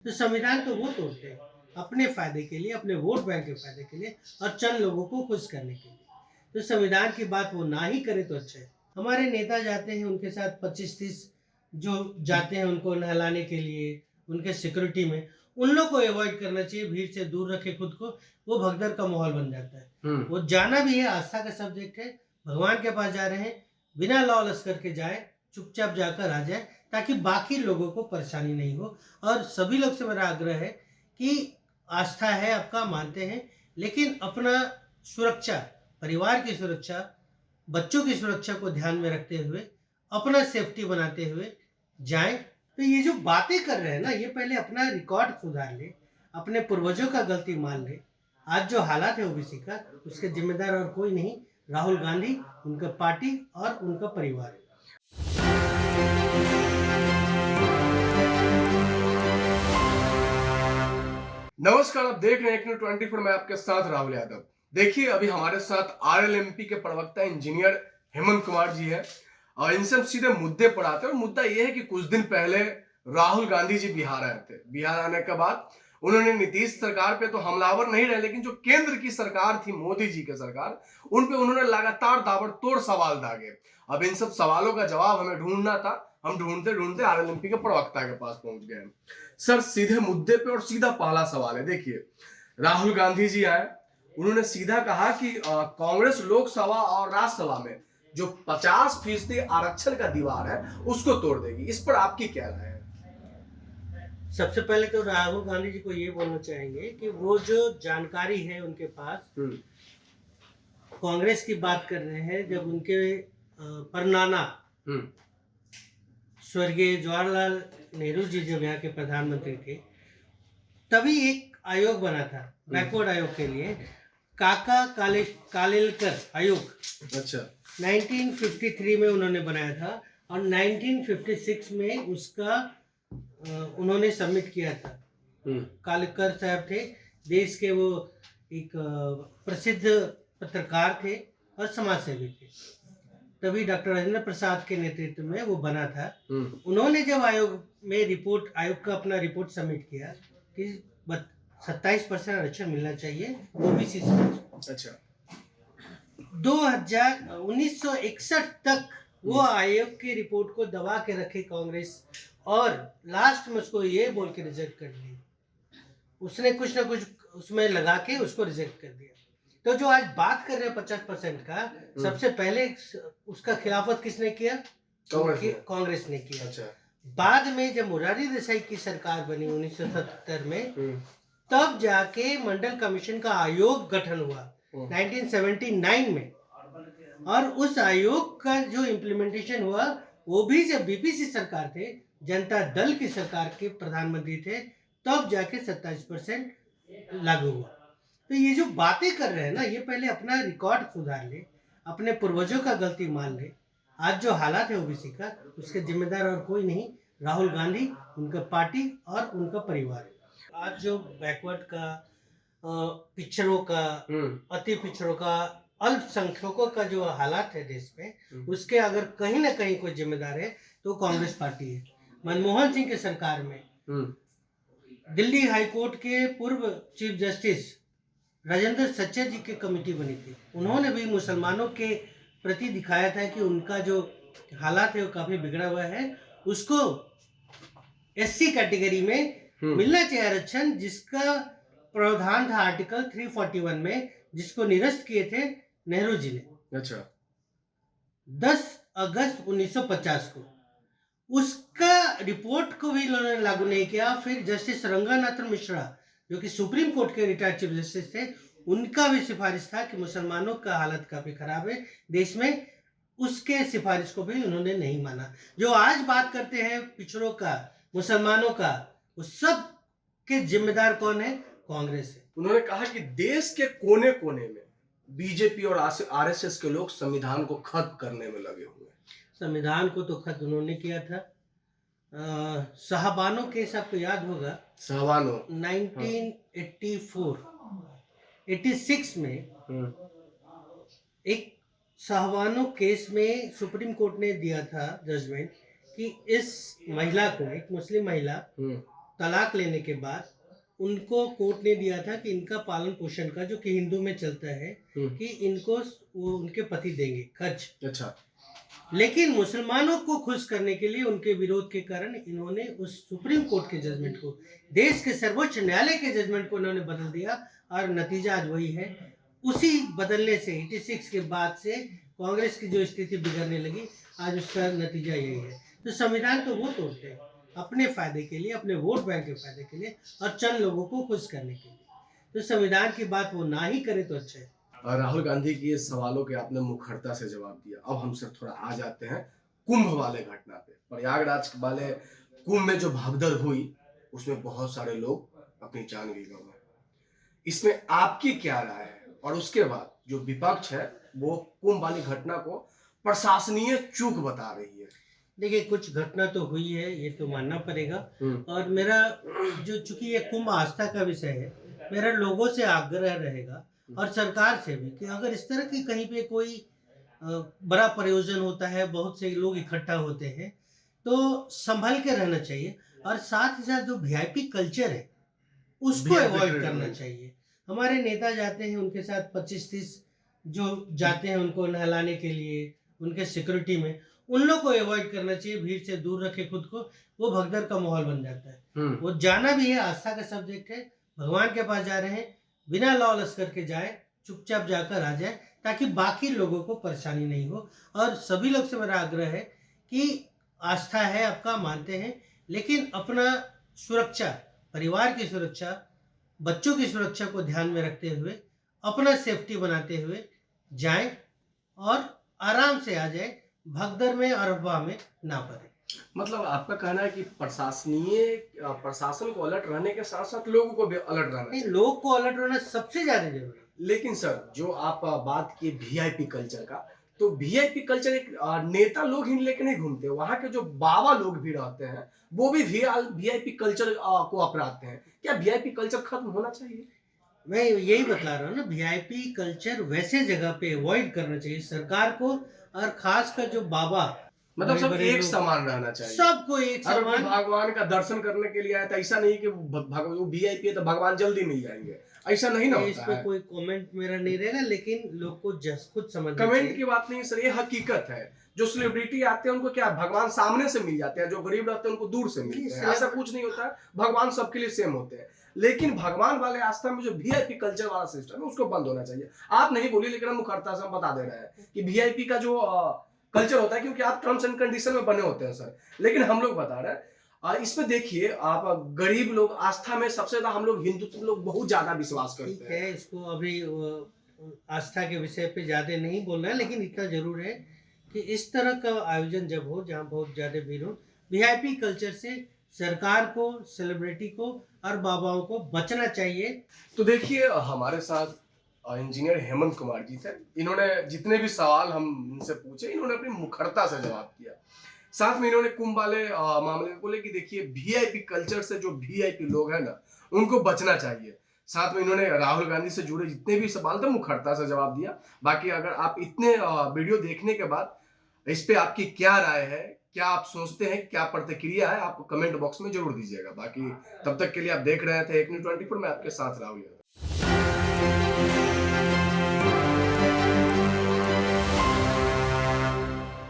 तो संविधान तो वो तोड़ते हैं अपने फायदे के लिए, अपने वोट बैंक के फायदे के लिए और चंद लोगों को खुश करने के लिए। तो संविधान की बात वो ना ही करे तो अच्छा है। हमारे नेता जाते हैं, उनके साथ 25-30 जो जाते हैं उनको नहलाने के लिए, उनके सिक्योरिटी में, उन लोग को अवॉइड करना चाहिए, भीड़ से दूर रखे खुद को, वो भगदड़ का माहौल बन जाता है। वो जाना भी है, आस्था का सब्जेक्ट है, भगवान के पास जा रहे हैं, बिना लॉलेस करके जाए, चुपचाप जाकर आ जाए, ताकि बाकी लोगों को परेशानी नहीं हो। और सभी लोग से मेरा आग्रह है कि आस्था है आपका, मानते हैं, लेकिन अपना सुरक्षा, परिवार की सुरक्षा, बच्चों की सुरक्षा को ध्यान में रखते हुए, अपना सेफ्टी बनाते हुए जाएं। तो ये जो बातें कर रहे हैं ना, ये पहले अपना रिकॉर्ड सुधार ले, अपने पूर्वजों का गलती मान ले। आज जो हालात है ओबीसी का, उसके जिम्मेदार और कोई नहीं, राहुल गांधी, उनका पार्टी और उनका परिवार है। नमस्कार, आप देख रहे हैं Q 24। मैं आपके साथ राहुल यादव। देखिए, अभी हमारे साथ आरएलएमपी के प्रवक्ता इंजीनियर हेमंत कुमार जी है और इनसे हम सीधे मुद्दे पर आते हैं। और मुद्दा यह है कि कुछ दिन पहले राहुल गांधी जी बिहार आए थे। बिहार आने के बाद उन्होंने नीतीश सरकार पे तो हमलावर नहीं रहे, लेकिन जो केंद्र की सरकार थी, मोदी जी की सरकार, उन पे उन्होंने लगातार ताबड़तोड़ सवाल दागे। अब इन सब सवालों का जवाब हमें ढूंढना था। हम ढूंढते ढूंढते आरएलएमपी के प्रवक्ता के पास पहुंच गए। सर, सीधे मुद्दे पे और सीधा पहला सवाल है। देखिए, राहुल गांधी जी आए, उन्होंने सीधा कहा कि कांग्रेस लोकसभा और राज्यसभा में जो 50% आरक्षण का दीवार है उसको तोड़ देगी। इस पर आपकी क्या राय है? सबसे पहले तो राहुल गांधी जी को ये बोलना चाहेंगे कि वो जो जानकारी है उनके पास, कांग्रेस की बात कर रहे हैं, जब उनके परनाना स्वर्गीय जवाहरलाल नेहरू जी जब यहाँ के प्रधानमंत्री थे, तभी एक आयोग बना था बैकवर्ड आयोग के लिए, काका कालेलकर आयोग। अच्छा। 1953 में उन्होंने बनाया था और 1956 में उसका उन्होंने सबमिट किया था। कालेलकर साहब थे, देश के वो एक प्रसिद्ध पत्रकार थे और समाजसेवी थे। तभी डॉक्टर राजेंद्र प्रसाद के नेतृत्व में वो बना था। उन्होंने जब आयोग का अपना रिपोर्ट सबमिट किया कि 27% आरक्षण मिलना चाहिए ओबीसी समाज। अच्छा। 1961 तक वो आयोग की रिपोर्ट को दबा के रखे कांग्रेस, और लास्ट में उसको ये बोल के रिजेक्ट कर दिया। उसने कुछ ना कुछ उसमें लगा के उसको रिजेक्ट कर दिया। तो जो आज बात कर रहे हैं 50% का, सबसे पहले उसका खिलाफत किसने किया? कांग्रेस ने किया। अच्छा। बाद में जब मोरारजी देसाई की सरकार बनी 1977 में, तब जाके मंडल कमीशन का आयोग गठन हुआ 1979 में, और उस आयोग का जो इम्प्लीमेंटेशन हुआ वो भी जब बीपीसी सरकार थे, जनता दल की सरकार के प्रधानमंत्री थे, तब जाके 27% लागू हुआ। तो ये जो बातें कर रहे हैं ना, ये पहले अपना रिकॉर्ड सुधार ले, अपने पूर्वजों का गलती मान ले। आज जो हालात है ओबीसी का, उसके जिम्मेदार और कोई नहीं, राहुल गांधी, उनका पार्टी और उनका परिवार है। आज जो बैकवर्ड का, पिछड़ों का, अति पिछड़ों का, अल्पसंख्यकों का जो हालात है देश में, उसके अगर कहीं ना कहीं कोई जिम्मेदार है तो कांग्रेस पार्टी है। मनमोहन सिंह की सरकार में दिल्ली हाईकोर्ट के पूर्व चीफ जस्टिस राजेंद्र सच्चा जी की कमेटी बनी थी। उन्होंने भी मुसलमानों के प्रति दिखाया था कि उनका जो हालात है वो काफी बिगड़ा हुआ है, उसको एससी कैटेगरी में मिलना चाहिए आरक्षण, जिसका प्रावधान था आर्टिकल 341 में, जिसको निरस्त किए थे नेहरू जी ने। अच्छा। 10 अगस्त 1950 को उसका रिपोर्ट को भी इन्होंने लागू नहीं किया। फिर जस्टिस रंगानाथन मिश्रा, जो कि सुप्रीम कोर्ट के रिटायर्ड चीफ जस्टिस थे, उनका भी सिफारिश था कि मुसलमानों का हालत काफी खराब है देश में, उसके सिफारिश को भी उन्होंने नहीं माना। जो आज बात करते हैं पिछड़ों का, मुसलमानों का, उस सब के जिम्मेदार कौन है? कांग्रेस है। उन्होंने कहा कि देश के कोने कोने में बीजेपी और आरएसएस के लोग संविधान को खत्म करने में लगे हुए हैं। संविधान को तो खत्म उन्होंने किया था। शाहबानो केस आपको याद होगा? शाहबानो 1984 86 में एक शाहबानो केस में सुप्रीम कोर्ट ने दिया था जजमेंट कि इस महिला को, एक मुस्लिम महिला, तलाक लेने के बाद उनको कोर्ट ने दिया था कि इनका पालन पोषण का, जो कि हिंदू में चलता है, कि इनको वो उनके पति देंगे खर्च। अच्छा। लेकिन मुसलमानों को खुश करने के लिए उनके विरोध के कारण इन्होंने उस सुप्रीम कोर्ट के जजमेंट को, देश के सर्वोच्च न्यायालय के जजमेंट को इन्होंने बदल दिया और नतीजा आज वही है। उसी बदलने से 86 के बाद से कांग्रेस की जो स्थिति बिगड़ने लगी, आज उसका नतीजा यही है। तो संविधान तो वो तोड़ते हैं अपने फायदे के लिए, अपने वोट बैंक के फायदे के लिए और चंद लोगों को खुश करने के लिए। तो संविधान की बात वो ना ही करे तो अच्छा है। और राहुल गांधी की ये सवालों के आपने मुखरता से जवाब दिया। अब हम सर थोड़ा आ जाते हैं कुंभ वाले घटना पे। प्रयागराज वाले कुंभ में जो भगदड़ हुई, उसमें बहुत सारे लोग अपनी जान भी गंवाए। इसमें आपकी क्या राय है? और उसके बाद जो विपक्ष है वो कुंभ वाली घटना को प्रशासनीय चूक बता रही है। देखिए, कुछ घटना तो हुई है, ये तो मानना पड़ेगा। और मेरा जो, चूंकि ये कुंभ आस्था का विषय है, मेरा लोगों से आग्रह रहेगा और सरकार से भी कि अगर इस तरह की कहीं पे कोई बड़ा प्रयोजन होता है, बहुत से लोग इकट्ठा होते हैं, तो संभल के रहना चाहिए। और साथ ही साथ जो वीआईपी कल्चर है उसको अवॉइड करना चाहिए। हमारे नेता जाते हैं, उनके साथ 25-30 जो जाते हैं उनको नहलाने के लिए, उनके सिक्योरिटी में, उन लोग को अवॉइड करना चाहिए। भीड़ से दूर रखे खुद को, वो भगदड़ का माहौल बन जाता है। वो जाना भी है, आस्था का सब्जेक्ट है, भगवान के पास जा रहे हैं, बिना लॉलेस करके जाए, चुपचाप जाकर आ जाए, ताकि बाकी लोगों को परेशानी नहीं हो। और सभी लोग से मेरा आग्रह है कि आस्था है आपका, मानते हैं, लेकिन अपना सुरक्षा, परिवार की सुरक्षा, बच्चों की सुरक्षा को ध्यान में रखते हुए, अपना सेफ्टी बनाते हुए जाएं और आराम से आ जाए, भगदड़ में और अफवाह में ना पड़े। मतलब आपका कहना है कि प्रशासन को अलर्ट रहने के साथ साथ लोगों को भी अलर्ट रहना चाहिए। लोग को अलर्ट रहना सबसे ज्यादा जरूरी है। लेकिन सर, जो आप बात की वीआईपी कल्चर का, तो वीआईपी कल्चर एक नेता लोग ही लेके नहीं घूमते, वहां के जो बाबा लोग भी रहते हैं वो भी वीआईपी कल्चर को अपनाते हैं। क्या वीआईपी कल्चर खत्म होना चाहिए? मैं यही बता रहा हूँ ना, वीआईपी कल्चर वैसे जगह पे अवॉइड करना चाहिए सरकार को, और खास कर जो बाबा, मतलब सब एक समान रहना चाहिए, सबको एक समान। भगवान का दर्शन करने के लिए आया था, ऐसा नहीं कि वो वीआईपी है तो भगवान जल्दी मिल जाएंगे, ऐसा नहीं ना होता है। इस पे कोई कमेंट मेरा नहीं रहेगा, लेकिन लोग को खुद समझना कमेंट चाहिए। की बात नहीं सर, ये हकीकत है। जो सेलिब्रिटी आते हैं उनको क्या भगवान सामने से मिल जाते हैं, जो गरीब रहते हैं उनको दूर से मिलते हैं। ऐसा कुछ नहीं होता है, भगवान सबके लिए सेम होते हैं। लेकिन भगवान वाले आस्था में जो वीआईपी कल्चर वाला सिस्टम है उसको बंद होना चाहिए। आप नहीं बोलिए, लेकिन हम मुखरता से बता दे रहे हैं कि वीआईपी का जो कल्चर होता है, क्योंकि आप टर्म्स एंड कंडीशन में बने होते हैं सर, लेकिन हम लोग बता रहे हैं इसमें देखिए, आप गरीब लोग आस्था में सबसे ज्यादा, हम लोग हिंदुत्व लोग बहुत ज्यादा विश्वास करते हैं। इसको अभी आस्था के विषय पे ज्यादा नहीं बोलना है, लेकिन इतना जरूर है कि इस तरह का आयोजन जब हो, जहाँ बहुत ज्यादा भीड़ हो, वीआईपी कल्चर से सरकार को, सेलिब्रिटी को और बाबाओं को बचना चाहिए। तो देखिए, हमारे साथ इंजीनियर हेमंत कुमार जी थे। इन्होंने जितने भी सवाल हम इनसे पूछे, इन्होंने अपनी मुखरता से जवाब दिया। साथ में इन्होंने कुंभ वाले मामले को लेकर देखिए, वीआईपी कल्चर से जो वीआईपी लोग हैं ना, उनको बचना चाहिए। साथ में इन्होंने राहुल गांधी से जुड़े जितने भी सवाल थे मुखरता से जवाब दिया। बाकी अगर आप इतने वीडियो देखने के बाद इस पे आपकी क्या राय है, क्या आप सोचते हैं, क्या प्रतिक्रिया है, आप कमेंट बॉक्स में जरूर दीजिएगा। बाकी तब तक के लिए आप देख रहे थे एक न्यूज़ 24, मैं आपके साथ राहुल यादव।